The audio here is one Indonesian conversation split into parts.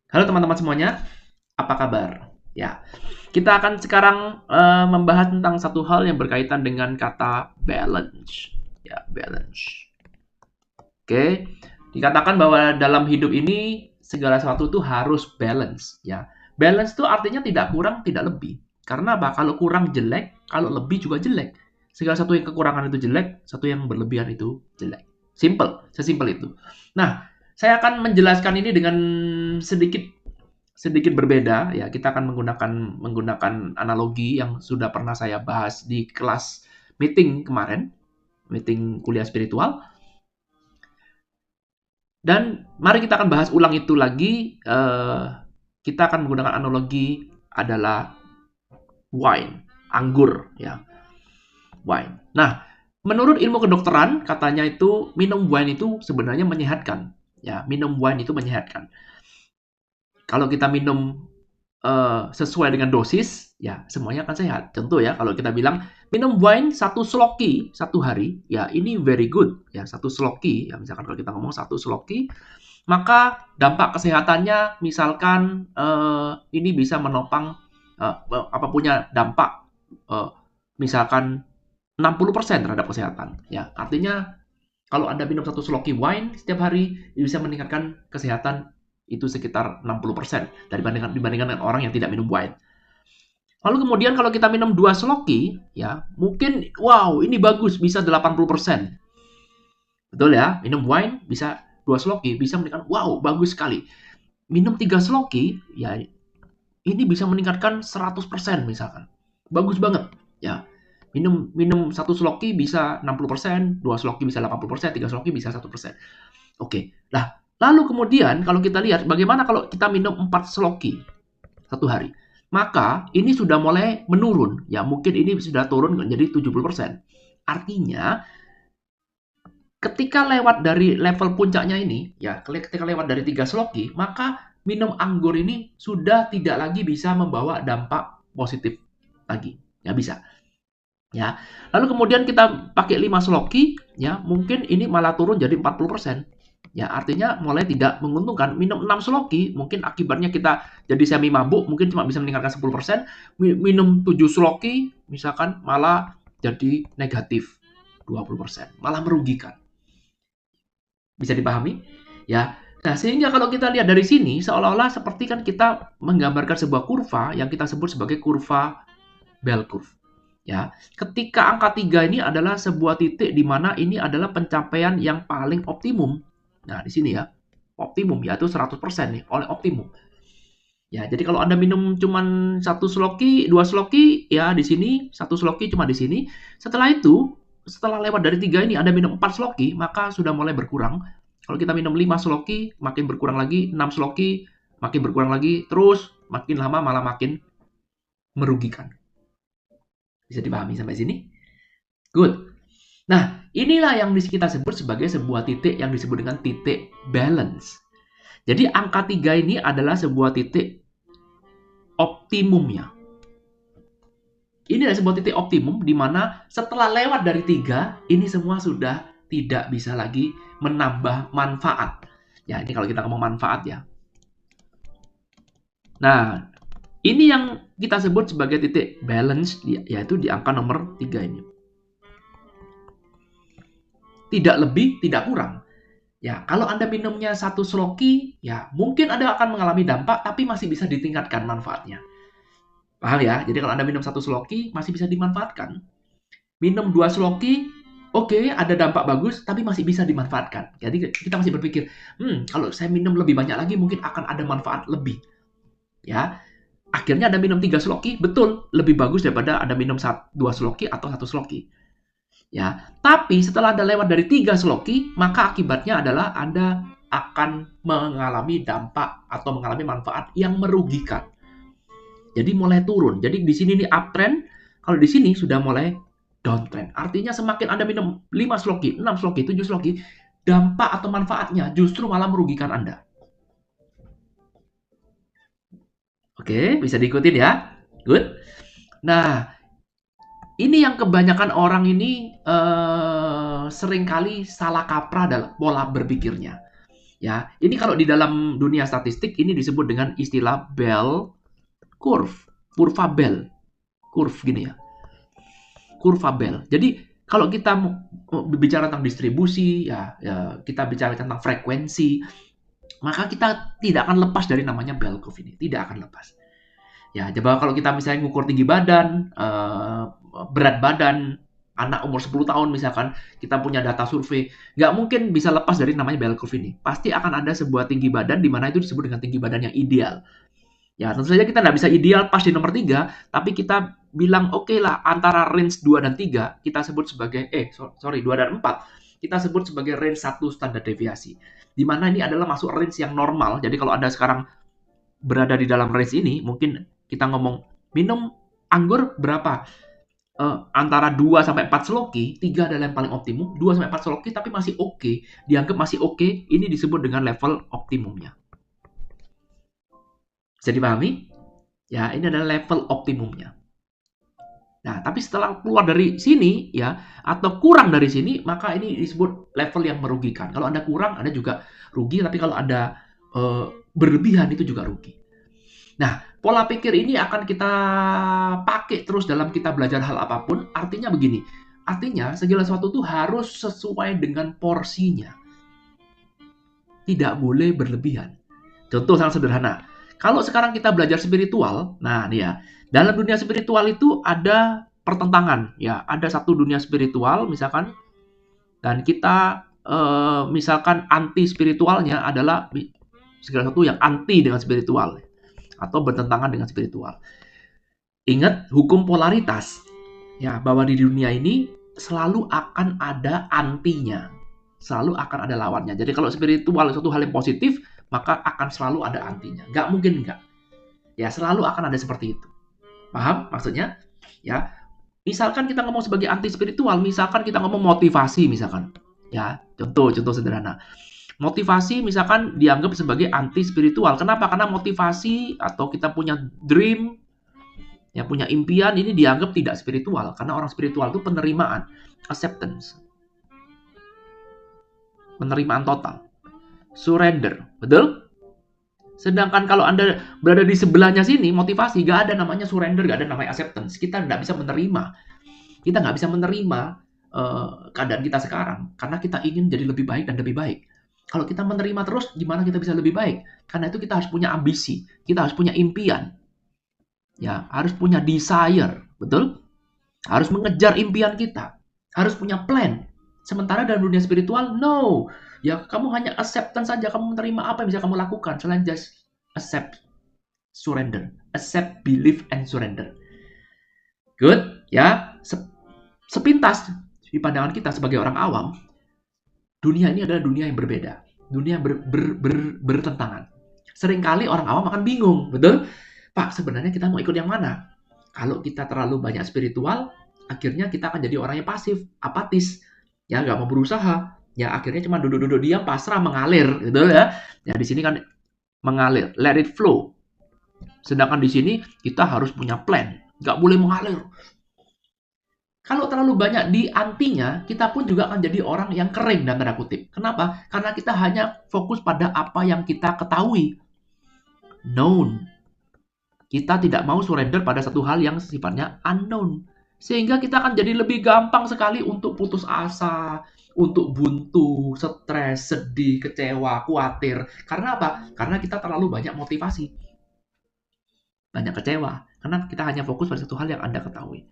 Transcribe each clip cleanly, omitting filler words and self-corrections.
Halo teman-teman semuanya, apa kabar? Ya, kita akan sekarang membahas tentang satu hal yang berkaitan dengan kata balance. Ya, balance. Oke, dikatakan bahwa dalam hidup ini segala sesuatu itu harus balance. Ya, balance itu artinya tidak kurang, tidak lebih. Karena apa? Kalau kurang jelek, kalau lebih juga jelek. Segala satu yang kekurangan itu jelek, satu yang berlebihan itu jelek. Simple, sesimpel itu. Nah, saya akan menjelaskan ini dengan sedikit sedikit berbeda ya. Kita akan menggunakan analogi yang sudah pernah saya bahas di kelas meeting kemarin, meeting kuliah spiritual. Dan mari kita akan bahas ulang itu lagi. Kita akan menggunakan analogi adalah wine, anggur ya, wine. Nah, menurut ilmu kedokteran katanya itu minum wine itu sebenarnya menyehatkan. Ya, minum wine itu menyehatkan. Kalau kita minum sesuai dengan dosis, ya semuanya akan sehat. Contoh ya, kalau kita bilang minum wine satu sloki satu hari, ya ini very good. Ya satu sloki, ya misalkan kalau kita ngomong satu sloki, maka dampak kesehatannya misalkan ini bisa menopang apa punya dampak eh, misalkan 60% terhadap kesehatan. Ya artinya kalau Anda minum satu sloki wine setiap hari, bisa meningkatkan kesehatan itu sekitar 60% dibandingkan dengan orang yang tidak minum wine. Lalu kemudian kalau kita minum 2 sloki, ya mungkin wow ini bagus bisa 80%. Betul ya, minum wine bisa 2 sloki bisa meningkatkan wow bagus sekali. Minum 3 sloki, ya ini bisa meningkatkan 100% misalkan. Bagus banget, ya. Minum minum 1 sloki bisa 60%, 2 sloki bisa 80%, 3 sloki bisa 1%. Oke. Nah, lalu kemudian kalau kita lihat bagaimana kalau kita minum 4 sloki satu hari. Maka ini sudah mulai menurun. Ya, mungkin ini sudah turun menjadi 70%. Artinya ketika lewat dari level puncaknya ini, ya, ketika lewat dari 3 sloki, maka minum anggur ini sudah tidak lagi bisa membawa dampak positif lagi. Ya bisa. Ya. Lalu kemudian kita pakai 5 sloki, ya, mungkin ini malah turun jadi 40%. Ya, artinya mulai tidak menguntungkan. Minum 6 sloki, mungkin akibatnya kita jadi semi mabuk, mungkin cuma bisa meningkatkan 10%. Minum 7 sloki, misalkan malah jadi negatif 20%. Malah merugikan. Bisa dipahami? Ya. Nah, sehingga kalau kita lihat dari sini, seolah-olah seperti kan kita menggambarkan sebuah kurva yang kita sebut sebagai kurva bell curve. Ya, ketika angka 3 ini adalah sebuah titik di mana ini adalah pencapaian yang paling optimum. Nah, di sini ya, optimum yaitu 100% nih, oleh optimum. Ya, jadi kalau Anda minum cuman satu sloki, dua sloki, ya di sini satu sloki cuma di sini. Setelah itu, setelah lewat dari 3 ini Anda minum 4 sloki, maka sudah mulai berkurang. Kalau kita minum 5 sloki, makin berkurang lagi, 6 sloki, makin berkurang lagi, terus makin lama malah makin merugikan. Bisa dipahami sampai sini? Good. Nah, inilah yang kita sebut sebagai sebuah titik yang disebut dengan titik balance. Jadi angka 3 ini adalah sebuah titik optimumnya. Ini adalah sebuah titik optimum di mana setelah lewat dari 3, ini semua sudah tidak bisa lagi menambah manfaat. Ya, ini kalau kita ngomong manfaat ya. Nah, ini yang kita sebut sebagai titik balance, yaitu di angka nomor 3 ini. Tidak lebih, tidak kurang. Ya, kalau Anda minumnya satu sloki, ya mungkin Anda akan mengalami dampak, tapi masih bisa ditingkatkan manfaatnya. Paham ya? Jadi kalau Anda minum satu sloki, masih bisa dimanfaatkan. Minum dua sloki, oke, ada dampak bagus, tapi masih bisa dimanfaatkan. Jadi kita masih berpikir, kalau saya minum lebih banyak lagi, mungkin akan ada manfaat lebih. Ya, akhirnya Anda minum 3 sloki, betul, lebih bagus daripada Anda minum 2 sloki atau 1 sloki. Ya, tapi setelah Anda lewat dari 3 sloki, maka akibatnya adalah Anda akan mengalami dampak atau mengalami manfaat yang merugikan. Jadi mulai turun. Jadi di sini nih uptrend, kalau di sini sudah mulai downtrend. Artinya semakin Anda minum 5 sloki, 6 sloki, 7 sloki, dampak atau manfaatnya justru malah merugikan Anda. Oke, bisa diikutin ya. Good. Nah, ini yang kebanyakan orang ini seringkali salah kaprah dalam pola berpikirnya. Ya, ini kalau di dalam dunia statistik ini disebut dengan istilah bell curve, kurva bell, curve gini ya, kurva bell. Jadi kalau kita mau bicara tentang distribusi, ya kita bicara tentang frekuensi, maka kita tidak akan lepas dari namanya bell curve ini, tidak akan lepas. Ya, coba kalau kita misalnya ngukur tinggi badan, berat badan, anak umur 10 tahun misalkan, kita punya data survei, nggak mungkin bisa lepas dari namanya bell curve ini. Pasti akan ada sebuah tinggi badan di mana itu disebut dengan tinggi badan yang ideal. Ya, tentu saja kita nggak bisa ideal pas di nomor 3, tapi kita bilang oke lah antara range 2 dan 3, kita sebut sebagai, 2 dan 4, kita sebut sebagai range 1 standar deviasi. Di mana ini adalah masuk range yang normal, jadi kalau Anda sekarang berada di dalam range ini, mungkin kita ngomong minum anggur berapa? Antara 2 sampai 4 seloki, 3 adalah yang paling optimum, 2 sampai 4 seloki tapi masih oke, dianggap masih oke, ini disebut dengan level optimumnya. Bisa dipahami? Ya, ini adalah level optimumnya. Nah, tapi setelah keluar dari sini, ya, atau kurang dari sini, maka ini disebut level yang merugikan. Kalau Anda kurang, Anda juga rugi, tapi kalau Anda berlebihan, itu juga rugi. Nah, pola pikir ini akan kita pakai terus dalam kita belajar hal apapun. Artinya begini, artinya segala sesuatu itu harus sesuai dengan porsinya. Tidak boleh berlebihan. Contoh sangat sederhana. Kalau sekarang kita belajar spiritual, nah nih ya, dalam dunia spiritual itu ada pertentangan, ya, ada satu dunia spiritual misalkan, dan kita misalkan anti spiritualnya adalah segala sesuatu yang anti dengan spiritual atau bertentangan dengan spiritual. Ingat hukum polaritas, ya, bahwa di dunia ini selalu akan ada antinya, selalu akan ada lawannya. Jadi kalau spiritual suatu hal yang positif, maka akan selalu ada antinya. Nggak mungkin nggak. Ya, selalu akan ada seperti itu. Paham maksudnya? Ya, misalkan kita ngomong sebagai anti spiritual, misalkan kita ngomong motivasi misalkan. Ya, contoh sederhana. Motivasi misalkan dianggap sebagai anti spiritual. Kenapa? Karena motivasi atau kita punya dream, ya punya impian ini dianggap tidak spiritual. Karena orang spiritual itu penerimaan, acceptance. Penerimaan total. Surrender, betul? Sedangkan kalau Anda berada di sebelahnya sini, motivasi, gak ada namanya surrender, gak ada namanya acceptance. Kita nggak bisa menerima. Kita nggak bisa menerima keadaan kita sekarang. Karena kita ingin jadi lebih baik dan lebih baik. Kalau kita menerima terus, gimana kita bisa lebih baik? Karena itu kita harus punya ambisi. Kita harus punya impian. Ya, harus punya desire, betul? Harus mengejar impian kita. Harus punya plan. Sementara dalam dunia spiritual, no. Ya, kamu hanya acceptance saja. Kamu menerima apa yang bisa kamu lakukan. Selain just accept, surrender. Accept, believe, and surrender. Good, ya. Sepintas di pandangan kita sebagai orang awam, dunia ini adalah dunia yang berbeda. Dunia yang bertentangan. Seringkali orang awam akan bingung, betul? Pak, sebenarnya kita mau ikut yang mana? Kalau kita terlalu banyak spiritual, akhirnya kita akan jadi orang yang pasif, apatis. Ya, nggak mau berusaha. Ya, akhirnya cuma duduk-duduk diam, pasrah, mengalir. Gitu ya. Ya, di sini kan mengalir. Let it flow. Sedangkan di sini kita harus punya plan. Nggak boleh mengalir. Kalau terlalu banyak di antinya, kita pun juga akan jadi orang yang kering dan tanda kutip. Kenapa? Karena kita hanya fokus pada apa yang kita ketahui. Known. Kita tidak mau surrender pada satu hal yang sifatnya unknown. Sehingga kita akan jadi lebih gampang sekali untuk putus asa, untuk buntu, stres, sedih, kecewa, khawatir. Karena apa? Karena kita terlalu banyak motivasi. Banyak kecewa. Karena kita hanya fokus pada satu hal yang Anda ketahui.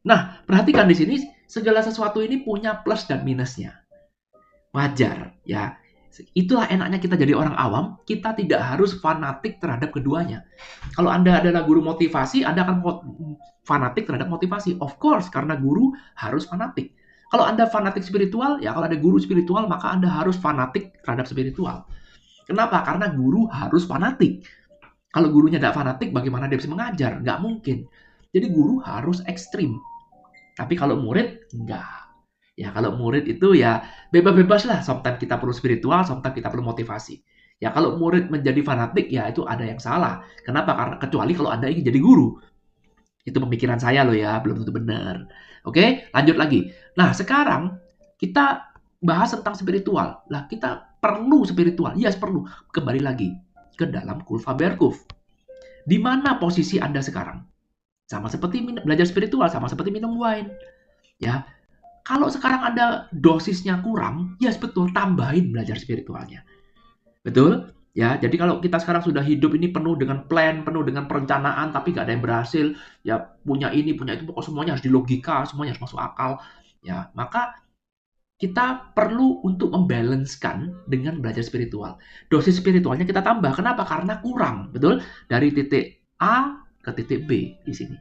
Nah, perhatikan di sini segala sesuatu ini punya plus dan minusnya. Wajar, ya. Itulah enaknya kita jadi orang awam, kita tidak harus fanatik terhadap keduanya. Kalau Anda adalah guru motivasi, Anda akan fanatik terhadap motivasi. Of course, karena guru harus fanatik. Kalau Anda fanatik spiritual, ya kalau ada guru spiritual, maka Anda harus fanatik terhadap spiritual. Kenapa? Karena guru harus fanatik. Kalau gurunya tidak fanatik, bagaimana dia bisa mengajar? Nggak mungkin. Jadi guru harus ekstrim. Tapi kalau murid, enggak. Ya, kalau murid itu ya bebas-bebas lah. Sometimes kita perlu spiritual, sometimes kita perlu motivasi. Ya, kalau murid menjadi fanatik, ya itu ada yang salah. Kenapa? Karena kecuali kalau Anda ingin jadi guru. Itu pemikiran saya loh ya, belum tentu benar. Oke, lanjut lagi. Nah, sekarang kita bahas tentang spiritual. Lah, kita perlu spiritual? Yes, perlu. Kembali lagi ke dalam kurva bear curve. Di mana posisi Anda sekarang? Sama seperti belajar spiritual, sama seperti minum wine. Ya, kalau sekarang Anda dosisnya kurang, yes betul, tambahin belajar spiritualnya. Betul? Ya, jadi kalau kita sekarang sudah hidup ini penuh dengan plan, penuh dengan perencanaan, tapi nggak ada yang berhasil, ya punya ini, punya itu, pokoknya semuanya harus dilogika, semuanya harus masuk akal, ya maka kita perlu untuk membalancekan dengan belajar spiritual. Dosis spiritualnya kita tambah. Kenapa? Karena kurang, betul? Dari titik A ke titik B di sini.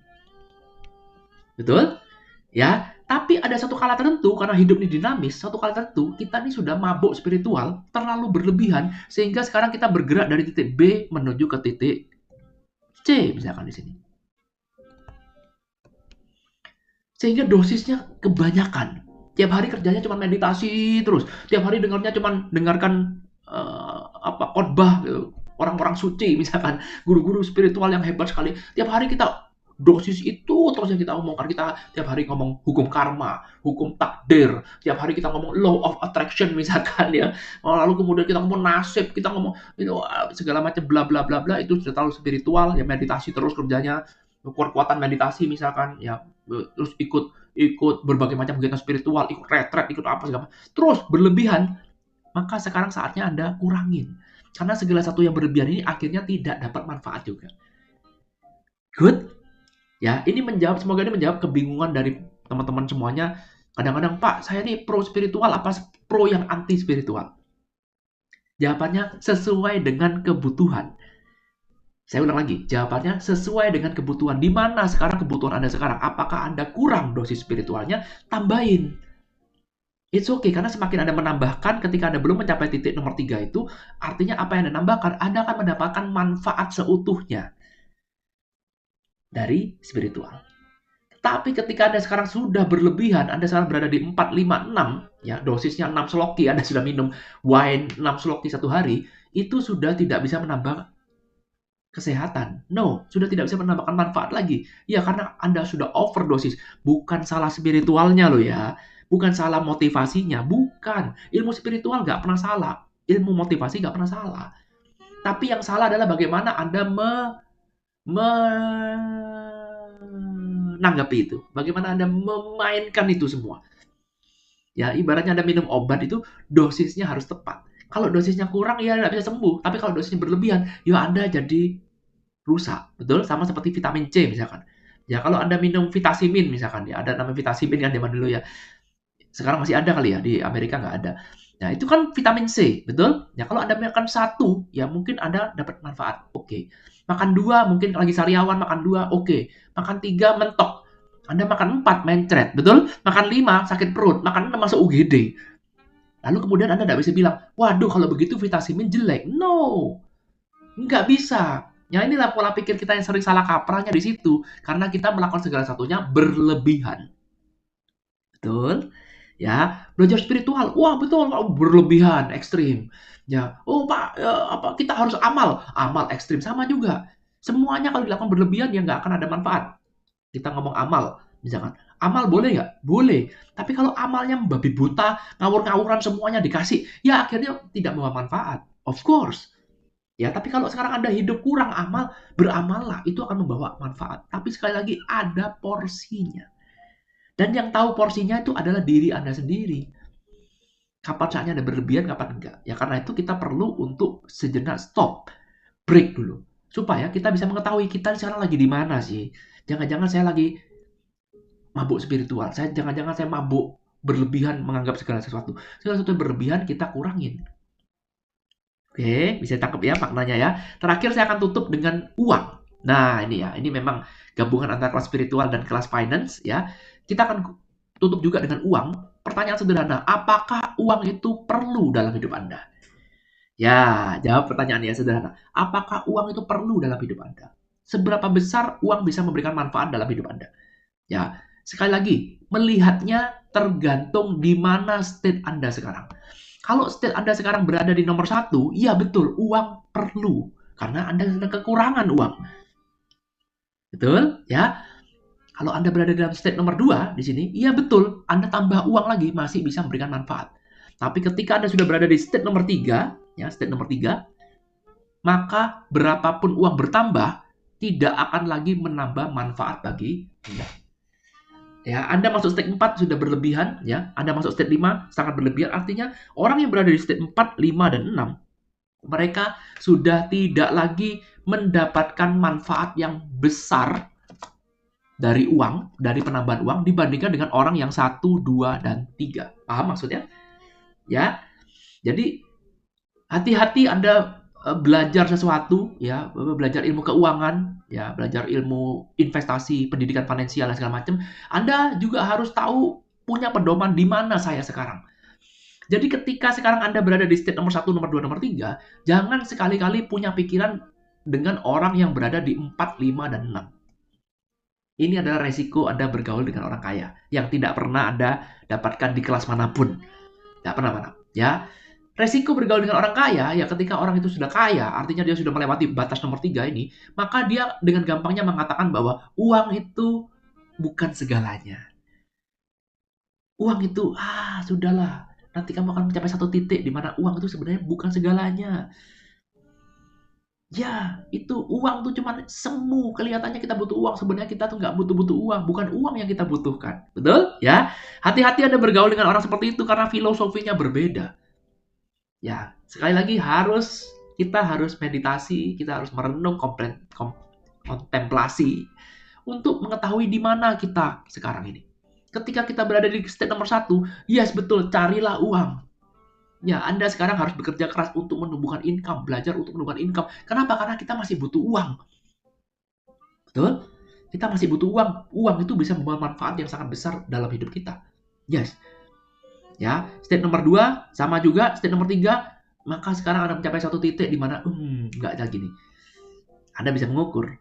Betul? Ya, tapi ada satu kala tertentu, karena hidup ini dinamis, satu kala tertentu kita ini sudah mabuk spiritual, terlalu berlebihan, sehingga sekarang kita bergerak dari titik B menuju ke titik C, misalkan di sini. Sehingga dosisnya kebanyakan. Tiap hari kerjanya cuma meditasi terus. Tiap hari dengarkan khotbah orang-orang suci, misalkan guru-guru spiritual yang hebat sekali. Tiap hari kita dosis itu terus yang kita omongkan. Kita tiap hari ngomong hukum karma, hukum takdir. Tiap hari kita ngomong law of attraction, misalkan ya. Lalu kemudian kita ngomong nasib, kita ngomong segala macam bla bla bla bla. Itu sudah terlalu spiritual, ya meditasi terus kerjanya. Kekuatan meditasi misalkan, ya terus ikut berbagai macam kegiatan spiritual, ikut retret, ikut apa segala, terus berlebihan, maka sekarang saatnya Anda kurangin. Karena segala satu yang berlebihan ini akhirnya tidak dapat manfaat juga. Good? Ya, semoga ini menjawab kebingungan dari teman-teman semuanya. Kadang-kadang, Pak, saya ini pro spiritual apa pro yang anti spiritual? Jawabannya sesuai dengan kebutuhan. Saya ulang lagi, jawabannya sesuai dengan kebutuhan. Di mana sekarang kebutuhan Anda sekarang? Apakah Anda kurang dosis spiritualnya? Tambahin. It's okay, karena semakin Anda menambahkan ketika Anda belum mencapai titik nomor 3 itu, artinya apa yang Anda nambahkan, Anda akan mendapatkan manfaat seutuhnya dari spiritual. Tapi ketika Anda sekarang sudah berlebihan, Anda sekarang berada di 4, 5, 6, ya dosisnya 6 sloki, Anda sudah minum wine 6 sloki satu hari, itu sudah tidak bisa menambah kesehatan. No, sudah tidak bisa menambahkan manfaat lagi. Ya, karena Anda sudah overdosis. Bukan salah spiritualnya loh ya. Bukan salah motivasinya. Bukan. Ilmu spiritual nggak pernah salah. Ilmu motivasi nggak pernah salah. Tapi yang salah adalah bagaimana Anda menanggapi itu. Bagaimana Anda memainkan itu semua. Ya, ibaratnya Anda minum obat itu, dosisnya harus tepat. Kalau dosisnya kurang, ya nggak bisa sembuh. Tapi kalau dosisnya berlebihan, ya Anda jadi rusak. Betul? Sama seperti vitamin C misalkan. Ya, kalau Anda minum vitamin misalkan, ya ada namanya vitamin kan zaman dulu ya. Sekarang masih ada kali ya, di Amerika nggak ada. Nah, itu kan vitamin C, betul? Ya, kalau Anda makan 1, ya mungkin Anda dapat manfaat. Oke. Makan 2, mungkin lagi sariawan makan 2, oke. Makan 3, mentok. Anda makan 4, mencret, betul? Makan 5, sakit perut. Makan 6, masuk UGD. Lalu kemudian Anda nggak bisa bilang, waduh kalau begitu vitamin jelek. No, nggak bisa. Ya inilah pola pikir kita yang sering salah kaprahnya di situ. Karena kita melakukan segala satunya berlebihan. Betul? Ya, belajar spiritual. Wah, betul, berlebihan, ekstrim. Ya, oh Pak, kita harus amal ekstrim sama juga. Semuanya kalau dilakukan berlebihan ya nggak akan ada manfaat. Kita ngomong amal, misalkan. Amal boleh nggak? Boleh. Tapi kalau amalnya membabi buta, ngawur-ngawuran semuanya dikasih, ya akhirnya tidak membawa manfaat. Of course. Ya, tapi kalau sekarang Anda hidup kurang amal, beramallah, itu akan membawa manfaat. Tapi sekali lagi ada porsinya. Dan yang tahu porsinya itu adalah diri Anda sendiri. Kapan saatnya Anda berlebihan, kapan enggak. Ya karena itu kita perlu untuk sejenak stop, break dulu. Supaya kita bisa mengetahui kita sekarang lagi di mana sih. Jangan-jangan saya lagi mabuk spiritual. Jangan-jangan saya mabuk berlebihan menganggap segala sesuatu. Segala sesuatu yang berlebihan kita kurangin. Oke, bisa tangkap ya maknanya ya. Terakhir saya akan tutup dengan uang. Nah, ini ya, ini memang gabungan antara kelas spiritual dan kelas finance ya. Kita akan tutup juga dengan uang. Pertanyaan sederhana, apakah uang itu perlu dalam hidup Anda? Ya, jawab pertanyaannya sederhana. Apakah uang itu perlu dalam hidup Anda? Seberapa besar uang bisa memberikan manfaat dalam hidup Anda? Ya, sekali lagi, melihatnya tergantung di mana state Anda sekarang. Kalau state Anda sekarang berada di nomor 1, ya betul, uang perlu. Karena Anda sedang kekurangan uang. Betul? Ya. Kalau Anda berada dalam state nomor 2 di sini, iya betul, Anda tambah uang lagi masih bisa memberikan manfaat. Tapi ketika Anda sudah berada di state nomor 3, ya, state nomor 3, maka berapapun uang bertambah, tidak akan lagi menambah manfaat bagi Anda. Ya, Anda masuk state 4 sudah berlebihan, ya. Anda masuk state 5 sangat berlebihan. Artinya orang yang berada di state 4, 5, dan 6, mereka sudah tidak lagi mendapatkan manfaat yang besar dari uang, dari penambahan uang dibandingkan dengan orang yang 1, 2, dan 3. Paham maksudnya? Ya. Jadi hati-hati Anda belajar sesuatu, ya, belajar ilmu keuangan, ya, belajar ilmu investasi, pendidikan finansial dan segala macam. Anda juga harus tahu punya pedoman di mana saya sekarang. Jadi ketika sekarang Anda berada di state nomor 1, nomor 2, nomor 3, jangan sekali-kali punya pikiran dengan orang yang berada di 4, 5, dan 6. Ini adalah resiko Anda bergaul dengan orang kaya yang tidak pernah Anda dapatkan di kelas manapun. Tidak pernah, ya. Resiko bergaul dengan orang kaya, ya ketika orang itu sudah kaya, artinya dia sudah melewati batas nomor 3 ini, maka dia dengan gampangnya mengatakan bahwa uang itu bukan segalanya. Uang itu, sudahlah, nanti kamu akan mencapai satu titik di mana uang itu sebenarnya bukan segalanya. Ya, itu uang tuh cuma semu. Kelihatannya kita butuh uang, sebenarnya kita tuh nggak butuh-butuh uang. Bukan uang yang kita butuhkan. Betul? Ya. Hati-hati Anda bergaul dengan orang seperti itu karena filosofinya berbeda. Ya, sekali lagi kita harus meditasi, kita harus merenung, kontemplasi untuk mengetahui di mana kita sekarang ini. Ketika kita berada di state nomor 1, yes betul, carilah uang. Ya, Anda sekarang harus bekerja keras untuk menumbuhkan income, belajar untuk menumbuhkan income. Kenapa? Karena kita masih butuh uang. Betul? Kita masih butuh uang. Uang itu bisa membawa manfaat yang sangat besar dalam hidup kita. Yes. Ya, state nomor 2 sama juga state nomor 3, maka sekarang Anda mencapai satu titik di mana nggak lagi nih. Anda bisa mengukur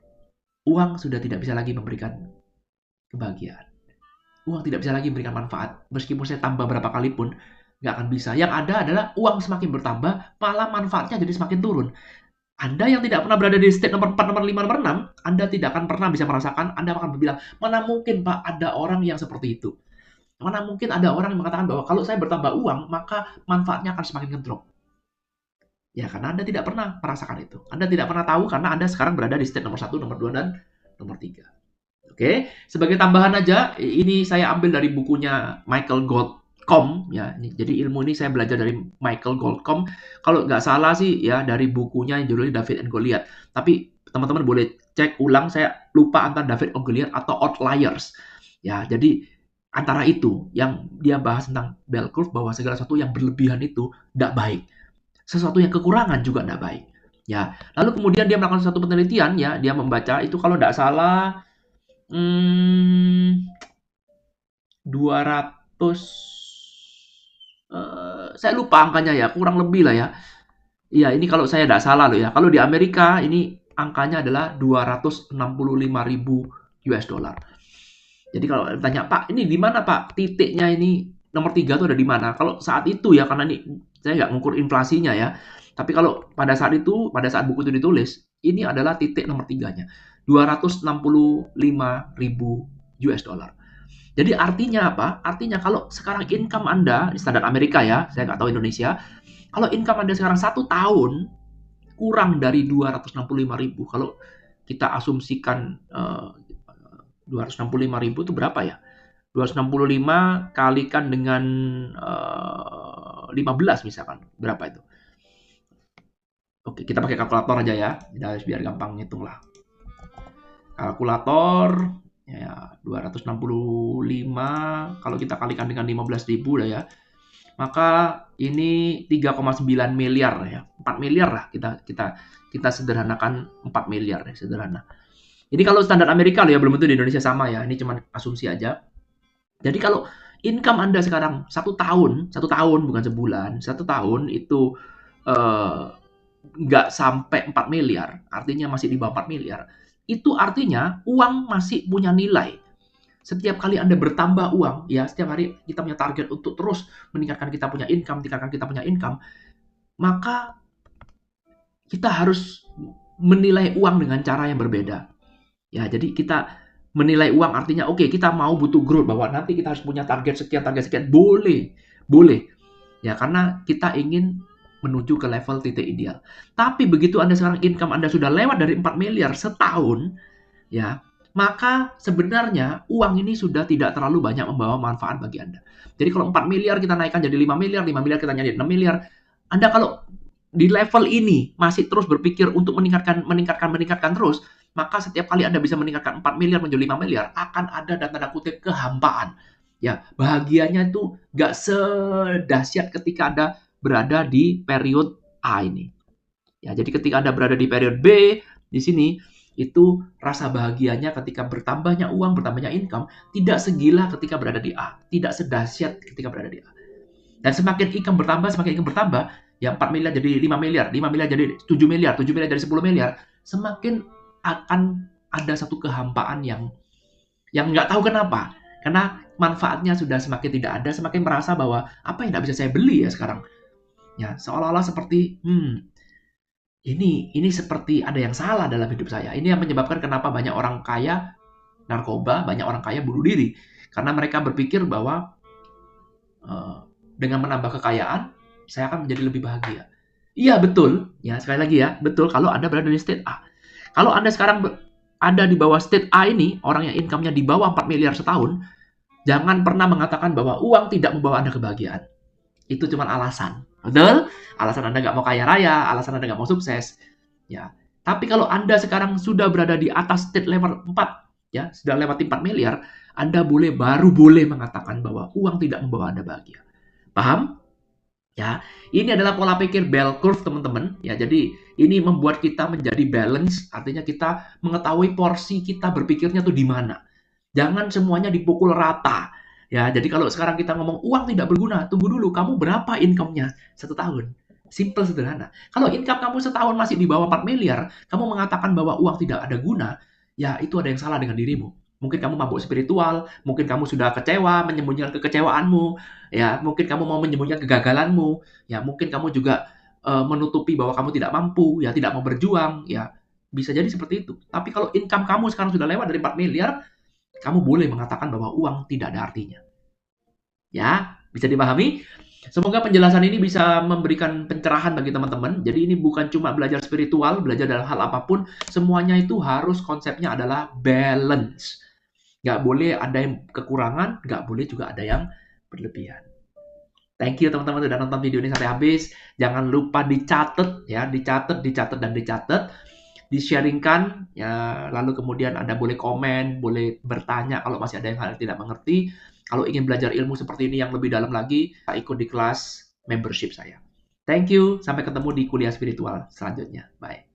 uang sudah tidak bisa lagi memberikan kebahagiaan. Uang tidak bisa lagi memberikan manfaat. Meskipun saya tambah berapa kali pun nggak akan bisa. Yang ada adalah uang semakin bertambah, malah manfaatnya jadi semakin turun. Anda yang tidak pernah berada di state nomor 4, nomor 5, nomor 6, Anda tidak akan pernah bisa merasakan, Anda akan bilang, mana mungkin Pak ada orang yang seperti itu. Mana mungkin ada orang yang mengatakan bahwa kalau saya bertambah uang, maka manfaatnya akan semakin ngedrop. Ya, karena Anda tidak pernah merasakan itu. Anda tidak pernah tahu karena Anda sekarang berada di state nomor 1, nomor 2, dan nomor 3. Oke, sebagai tambahan aja, ini saya ambil dari bukunya Michael Goldcomb, ya. Jadi ilmu ini saya belajar dari Michael Goldcomb. Kalau nggak salah sih, ya dari bukunya yang judulnya David and Goliath. Tapi teman-teman boleh cek ulang, saya lupa antara David and Goliath atau Outliers. Ya, jadi antara itu yang dia bahas tentang bell curve, bahwa segala sesuatu yang berlebihan itu tidak baik. Sesuatu yang kekurangan juga tidak baik. Ya, lalu kemudian dia melakukan satu penelitian, ya, dia membaca itu kalau tidak salah 200, saya lupa angkanya ya, kurang lebih lah ya. Iya, ini kalau saya tidak salah loh ya. Kalau di Amerika ini angkanya adalah 265.000 US dollar. Jadi kalau tanya, Pak, ini di mana Pak? Titiknya ini nomor 3 itu ada di mana? Kalau saat itu ya, karena ini saya nggak ngukur inflasinya ya. Tapi kalau pada saat itu, pada saat buku itu ditulis, ini adalah titik nomor 3-nya. 265.000 US dollar. Jadi artinya apa? Artinya kalau sekarang income Anda, di standar Amerika ya, saya nggak tahu Indonesia, kalau income Anda sekarang 1 tahun, kurang dari 265.000. Kalau kita asumsikan 265.000 itu berapa ya? 265 kalikan dengan 15 misalkan. Berapa itu? Oke, kita pakai kalkulator aja ya. Biar gampang ngitung lah. Kalkulator, ya 265 kalau kita kalikan dengan 15.000 lah ya. Maka ini 3,9 miliar ya. 4 miliar lah kita sederhanakan 4 miliar ya, sederhana. Ini kalau standar Amerika loh ya, belum tentu di Indonesia sama ya. Ini cuma asumsi aja. Jadi kalau income Anda sekarang 1 tahun bukan sebulan, 1 tahun itu nggak sampai 4 miliar, artinya masih di bawah 4 miliar. Itu artinya uang masih punya nilai. Setiap kali Anda bertambah uang, ya setiap hari kita punya target untuk terus meningkatkan kita punya income, maka kita harus menilai uang dengan cara yang berbeda. Ya, jadi kita menilai uang artinya oke, kita mau butuh growth bahwa nanti kita harus punya target sekian, boleh. Ya, karena kita ingin menuju ke level titik ideal. Tapi begitu Anda sekarang income Anda sudah lewat dari 4 miliar setahun, ya, maka sebenarnya uang ini sudah tidak terlalu banyak membawa manfaat bagi Anda. Jadi kalau 4 miliar kita naikkan jadi 5 miliar, 5 miliar kita jadi 6 miliar. Anda kalau di level ini masih terus berpikir untuk meningkatkan terus, maka setiap kali Anda bisa meningkatkan 4 miliar menjadi 5 miliar, akan ada dan tanda kutip kehampaan. Ya, bahagianya itu nggak sedahsyat ketika Anda berada di periode A ini. Ya, jadi ketika Anda berada di periode B, di sini, itu rasa bahagianya ketika bertambahnya uang, bertambahnya income, tidak segila ketika berada di A. Tidak sedahsyat ketika berada di A. Dan semakin income bertambah, ya 4 miliar jadi 5 miliar, 5 miliar jadi 7 miliar, 7 miliar jadi 10 miliar, semakin akan ada satu kehampaan yang nggak tahu kenapa. Karena manfaatnya sudah semakin tidak ada, semakin merasa bahwa apa yang nggak bisa saya beli ya sekarang. Ya, seolah-olah seperti, ini seperti ada yang salah dalam hidup saya. Ini yang menyebabkan kenapa banyak orang kaya narkoba, banyak orang kaya bunuh diri. Karena mereka berpikir bahwa dengan menambah kekayaan, saya akan menjadi lebih bahagia. Iya, betul. Ya, sekali lagi ya, betul kalau Anda berada di state A. Kalau Anda sekarang ada di bawah state A ini, orang yang income-nya di bawah 4 miliar setahun, jangan pernah mengatakan bahwa uang tidak membawa Anda kebahagiaan. Itu cuma alasan. Betul? Alasan Anda nggak mau kaya raya, alasan Anda nggak mau sukses. Ya. Tapi kalau Anda sekarang sudah berada di atas state level 4, ya, sudah lewati 4 miliar, Anda baru boleh mengatakan bahwa uang tidak membawa Anda bahagia. Paham? Ya, ini adalah pola pikir bell curve, teman-teman. Ya, jadi ini membuat kita menjadi balance, artinya kita mengetahui porsi kita berpikirnya tuh di mana. Jangan semuanya dipukul rata. Ya, jadi kalau sekarang kita ngomong uang tidak berguna, tunggu dulu, kamu berapa income-nya satu tahun? Simple, sederhana. Kalau income kamu setahun masih di bawah 4 miliar, kamu mengatakan bahwa uang tidak ada guna, ya itu ada yang salah dengan dirimu. Mungkin kamu mabuk spiritual, mungkin kamu sudah kecewa, menyembunyikan kekecewaanmu, ya mungkin kamu mau menyembunyikan kegagalanmu, ya mungkin kamu juga menutupi bahwa kamu tidak mampu, ya tidak mau berjuang, ya bisa jadi seperti itu. Tapi kalau income kamu sekarang sudah lewat dari 4 miliar, kamu boleh mengatakan bahwa uang tidak ada artinya. Ya, bisa dipahami? Semoga penjelasan ini bisa memberikan pencerahan bagi teman-teman. Jadi ini bukan cuma belajar spiritual, belajar dalam hal apapun. Semuanya itu harus konsepnya adalah balance. Nggak boleh ada yang kekurangan, nggak boleh juga ada yang berlebihan. Thank you teman-teman sudah nonton video ini sampai habis. Jangan lupa dicatat ya, dicatat, di-sharingkan ya, lalu kemudian Anda boleh komen, boleh bertanya kalau masih ada yang hal tidak mengerti. Kalau ingin belajar ilmu seperti ini yang lebih dalam lagi, ikut di kelas membership saya. Thank you, sampai ketemu di kuliah spiritual selanjutnya. Bye.